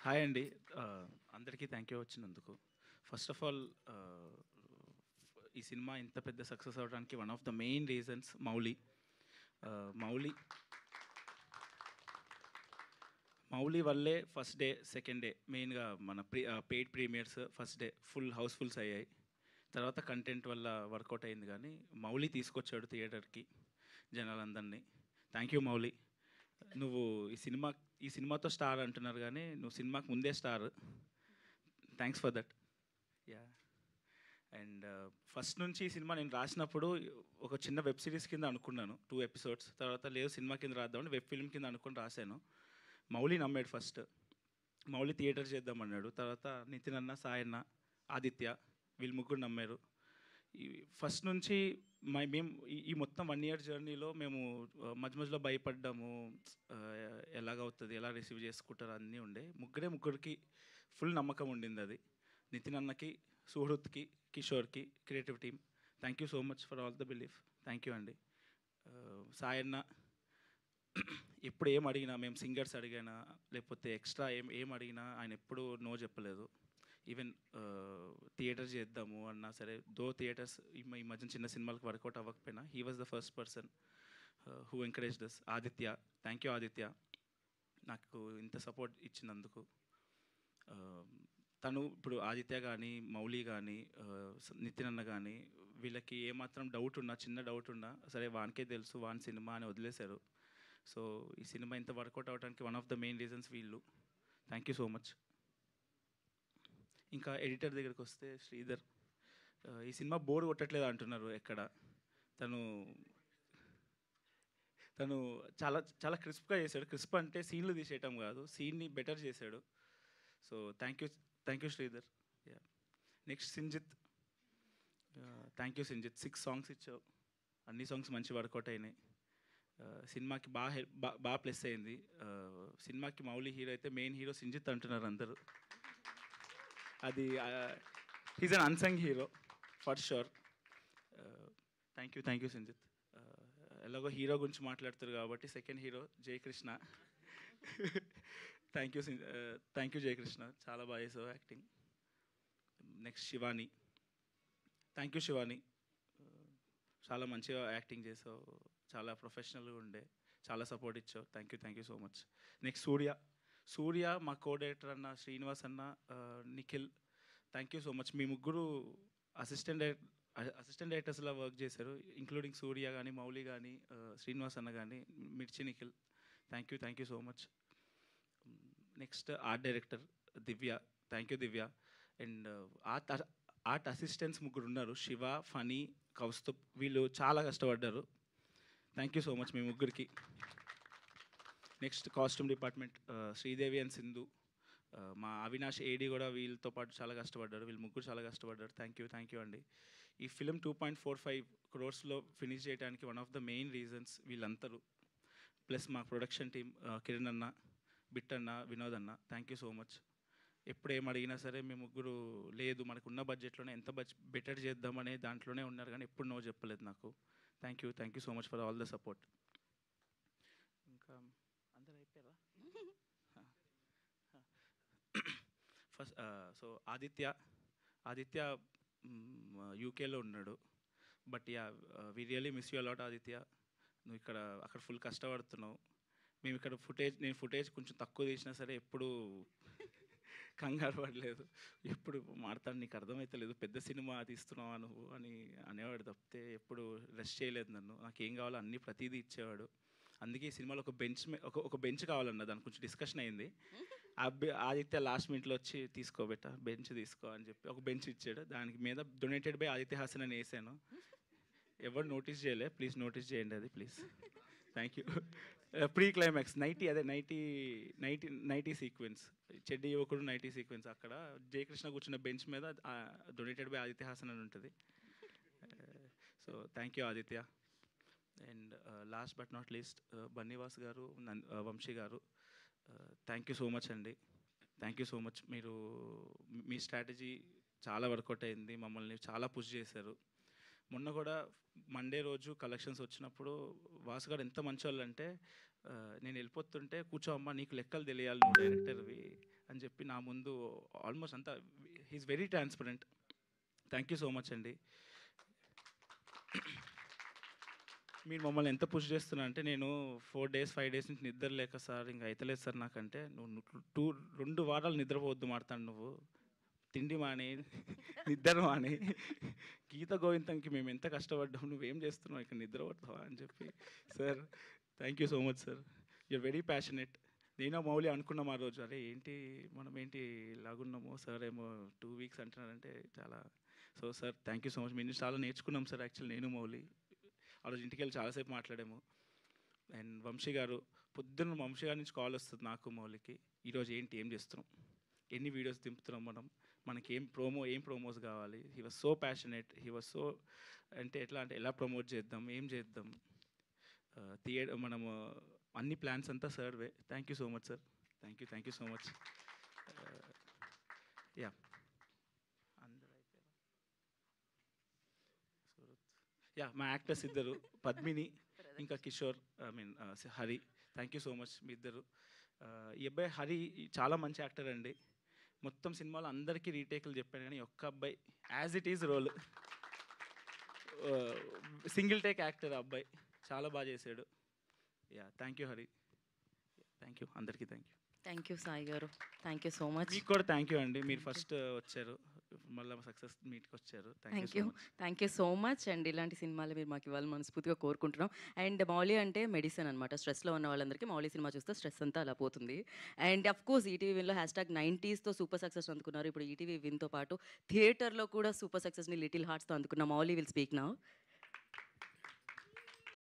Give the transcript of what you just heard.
Hi అండి. అందరికీ thank you వచ్చినందుకు. ఫస్ట్ ఆఫ్ ఆల్ ఈ సినిమా ఇంత పెద్ద సక్సెస్ అవ్వడానికి one of the main reasons Mouli. Mouli Mouli వల్లే ఫస్ట్ డే, సెకండ్ డే మెయిన్‌గా మన paid premieres first day housefuls అయ్యాయి. తర్వాత కంటెంట్ వల్ల వర్కౌట్ అయింది కానీ, మౌలి తీసుకొచ్చాడు థియేటర్‌కి జనాలందరినీ. Thank you Mouli. నువ్వు ఈ సినిమాతో స్టార్ అంటున్నారు కానీ, నువ్వు సినిమాకి ముందే star. Thanks for that. Yeah! And first నుంచి ఈ సినిమా నేను రాసినప్పుడు ఒక చిన్న వెబ్ సిరీస్ కింద అనుకున్నాను. 2 ఎపిసోడ్స్. తర్వాత లేదు సినిమా కింద రాద్దామని వెబ్ ఫిల్మ్ కింద అనుకొని రాశాను. మౌలి నమ్మాడు ఫస్ట్. మౌలి థియేటర్ చేద్దామన్నాడు. తర్వాత నితిన్ అన్న, సాయి అన్న, ఆదిత్య వీళ్ళు ముగ్గురు నమ్మారు. ఈ ఫస్ట్ నుంచి మేము ఈ మొత్తం 1 ఇయర్ జర్నీలో మేము మధ్య మధ్యలో భయపడ్డాము. ఎలాగవుతుంది, ఎలా రిసీవ్ చేసుకుంటారు అన్నీ ఉండే. ముగ్గురికి ఫుల్ నమ్మకం ఉండింది అది. నితిన్ అన్నకి, సుహృత్కి, కిషోర్కి, creative team thank you so much for all the belief. Thank you అండి. సాయి అన్న ఎప్పుడు ఏం అడిగినా, మేము సింగర్స్ అడిగినా లేకపోతే ఎక్స్ట్రా ఏం అడిగినా ఆయన ఎప్పుడు నో చెప్పలేదు. ఈవెన్ థియేటర్ చేద్దాము అన్నా సరే, థియేటర్స్ ఈ మధ్య చిన్న సినిమాలకు వర్కౌట్ అవ్వకపోయినా he was the first person who encourages. Aditya, thank you Aditya, నాకు ఇంత సపోర్ట్ ఇచ్చినందుకు. తను ఇప్పుడు ఆదిత్య కానీ, మౌలి కానీ, నితిన్ అన్న కానీ వీళ్ళకి ఏమాత్రం డౌట్ ఉన్నా, చిన్న డౌట్ ఉన్నా సరే వానికే తెలుసు, వాని సినిమా అని వదిలేశారు. సో ఈ సినిమా ఇంత వర్కౌట్ అవ్వడానికి one of the main reasons వీళ్ళు. Thank you so much. ఇంకా ఎడిటర్ దగ్గరికి వస్తే శ్రీధర్, ఈ సినిమా బోర్ కొట్టట్లేదు అంటున్నారు ఎక్కడ. తను తను చాలా చాలా క్రిస్ప్గా చేశాడు. క్రిస్ప్ అంటే సీన్లు తీసేయటం కాదు, సీన్ని బెటర్ చేశాడు. So thank you Sridhar. Yeah, next Sinjith. Thank you Sinjith. 6 songs ఇచ్చావు, అన్ని సాంగ్స్ మంచి వర్కౌట్ అయినాయి. సినిమాకి బాగా ప్లస్ అయింది. సినిమాకి మౌలి హీరో అయితే మెయిన్ హీరో సింజిత్ అంటున్నారు అందరూ. అది he's an unsung hero for sure. Thank you Sinjith. ఎలాగో హీరో గురించి మాట్లాడుతారు కాబట్టి second hero Jayakrishna. Thank you Jayakrishna, చాలా బాగా చేసావు acting. Next Shivani. Thank you Shivani, చాలా మంచిగా యాక్టింగ్ చేసావు, చాలా ప్రొఫెషనల్గా ఉండే, చాలా సపోర్ట్ ఇచ్చావు. Thank you so much. Next Surya మా కోడైరెక్టర్ అన్న శ్రీనివాస్ అన్న, Nikhil, thank you so much. మీ ముగ్గురు అసిస్టెంట్ డైరెక్టర్స్లా వర్క్ చేశారు, ఇంక్లూడింగ్ సూర్య కానీ, మౌలి కానీ, శ్రీనివాస్ అన్న కానీ, Mirchi Nikhil. Thank you so much. Next art director Divya. Thank you Divya. And art assistants ముగ్గురు ఉన్నారు, శివ, ఫనీ, కౌస్తుబ్. వీళ్ళు చాలా కష్టపడ్డారు. థ్యాంక్ యూ సో మచ్ మీ ముగ్గురికి. Next costume department Sridevi and Sindhu. మా అవినాష్ ఏడి కూడా వీళ్ళతో పాటు చాలా కష్టపడ్డారు. వీళ్ళు ముగ్గురు చాలా కష్టపడ్డారు. థ్యాంక్ యూ అండి. ఈ ఫిలిం 2.45 crores ఫినిష్ చేయడానికి one of the main reasons వీళ్ళందరూ. ప్లస్ మా ప్రొడక్షన్ టీమ్ కిరణ్ అన్న, బిట్ అన్న, వినోద్ అన్న, థ్యాంక్ యూ సో మచ్. ఎప్పుడు ఏం అడిగినా సరే మేము ముగ్గురు లేదు మనకున్న బడ్జెట్లోనే ఎంత బెటర్ చేద్దామనే దాంట్లోనే ఉన్నారు కానీ ఎప్పుడు నో చెప్పలేదు నాకు. Thank you so much for all the support. ఇంకా అందరు అయిపోయారా? ఫస్ట్ సో ఆదిత్య యూకేలో ఉన్నాడు. But yeah, we really miss you a lot Aditya. నువ్వు అక్కడ ఫుల్ కష్టపడుతున్నావు. మేము ఇక్కడ నేను ఫుటేజ్ కొంచెం తక్కువ తీసినా సరే ఎప్పుడు కంగారు పడలేదు. ఎప్పుడు మాడతాను నీకు అర్థమవుతలేదు, పెద్ద సినిమా తీస్తున్నావా నువ్వు అని అనేవాడు తప్పితే ఎప్పుడు రెస్ట్ చేయలేదు నన్ను. నాకు ఏం కావాలో అన్నీ ప్రతిదీ ఇచ్చేవాడు. అందుకే ఈ సినిమాలో ఒక బెంచ్ కావాలన్న దాని కొంచెం డిస్కషన్ అయింది. ఆదిత్య లాస్ట్ మినిట్లో వచ్చి తీసుకోబెట్ట బెంచ్ తీసుకో అని చెప్పి ఒక బెంచ్ ఇచ్చాడు. దానికి మీద డొనేటెడ్ బై ఆదిత్య హాసన్ అని వేసాను. ఎవరు నోటీస్ చేయలే, ప్లీజ్ నోటీస్ చేయండి అది please. Thank you. Pre climax nighty sequence, చెడ్డి యువకుడు నైటీ సీక్వెన్స్, అక్కడ జయకృష్ణ కూర్చున్న బెంచ్ మీద డొనేటెడ్ బై ఆదిత్య హాసన్ అని ఉంటుంది. So thank you Aditya. And last but not least Bunny Vas గారు, వంశీ గారు, థ్యాంక్ యూ సో మచ్ అండి. Thank you so much. Me strategy చాలా వర్కౌట్ అయింది, మమ్మల్ని చాలా పుష్ చేశారు. మొన్న కూడా మండే రోజు కలెక్షన్స్ వచ్చినప్పుడు వాసు గారు ఎంత మంచి వాళ్ళు అంటే, నేను వెళ్ళిపోతుంటే కూర్చో అమ్మా నీకు లెక్కలు తెలియాలి, నువ్వు డైరెక్టర్వి అని చెప్పి నా ముందు ఆల్మోస్ట్ అంతా he's very transparent. Thank you so much అండి. మీరు మమ్మల్ని ఎంత పుష్ చేస్తున్నా అంటే, నేను 4 డేస్ 5 డేస్ నుంచి నిద్ర లేక సార్ ఇంకా అయితలేదు సార్ నాకంటే, నువ్వు 2 వారాలు నిద్రపోవద్దు మాడతాను, నువ్వు తిండి మాని నిద్ర మాని గీత గోవిందంకి మేము ఎంత కష్టపడ్డాం, నువ్వేం చేస్తున్నావు ఇక్కడ నిద్రపోతావా అని చెప్పి. Sir thank you so much sir, you're very passionate. నేను మౌలి అనుకున్నాం ఆ రోజు, అరే ఏంటి మనం ఏంటి ఇలాగున్నామో, సార్ ఏమో 2 వీక్స్ అంటున్నారంటే చాలా. So sir thank you so much, మేము చాలా నేర్చుకున్నాం సార్. యాక్చువల్లీ నేను మౌలి ఆ రోజు ఇంటికి వెళ్ళి చాలాసేపు మాట్లాడాము. అండ్ వంశీ గారు, పొద్దున్న వంశీ గారి నుంచి కాల్ వస్తుంది నాకు మౌలికి, ఈరోజు ఏంటి ఏం చేస్తున్నాం, ఎన్ని వీడియోస్ దింపుతున్నాం మనం, మనకి ఏం ప్రోమోస్ కావాలి. He was so passionate, he was so అంటే ఎట్లా అంటే ఎలా ప్రమోట్ చేద్దాం, ఏం చేద్దాం, మనము అన్ని ప్లాన్స్ అంతా సార్వే. Thank you so much sir, thank you so much. Ya ya మా యాక్టర్స్ ఇద్దరు, పద్మిని ఇంకా Kishore, I mean Hari. Thank you so much మీ ఇద్దరు. ఈ అబ్బాయి హరి చాలా మంచి యాక్టర్ అండి. మొత్తం సినిమాలో అందరికీ రీటేక్లు చెప్పాను కానీ ఒక్క అబ్బాయి as it is role, single take actor అబ్బాయి, చాలా బాగా చేశాడు. Yeah thank you Hari, thank you అందరికీ. Thank you Sai garu, thank you so much. మీకు కూడా థ్యాంక్ యూ అండి, మీరు ఫస్ట్ వచ్చారు, మళ్ళీ సక్సెస్ మీట్కి వచ్చారు. Thank you so much and ఇలాంటి సినిమాలు మీరు మాకు ఇవ్వాలని మనస్ఫూర్తిగా కోరుకుంటున్నాం. అండ్ మౌలి అంటే మెడిసిన్ అనమాట. స్ట్రెస్లో ఉన్న వాళ్ళందరికీ మౌలి సినిమా చూస్తే స్ట్రెస్ అంతా అలా పోతుంది. అండ్ అఫ్ కోర్స్ ఈటీవీ విన్లో #90sతో సూపర్ సక్సెస్ అందుకున్నారు. ఇప్పుడు ఈటీవీ విన్తో పాటు థియేటర్లో కూడా సూపర్ సక్సెస్ని లిటిల్ హార్ట్స్తో అందుకున్న మౌలి విల్ స్పీక్ నౌ.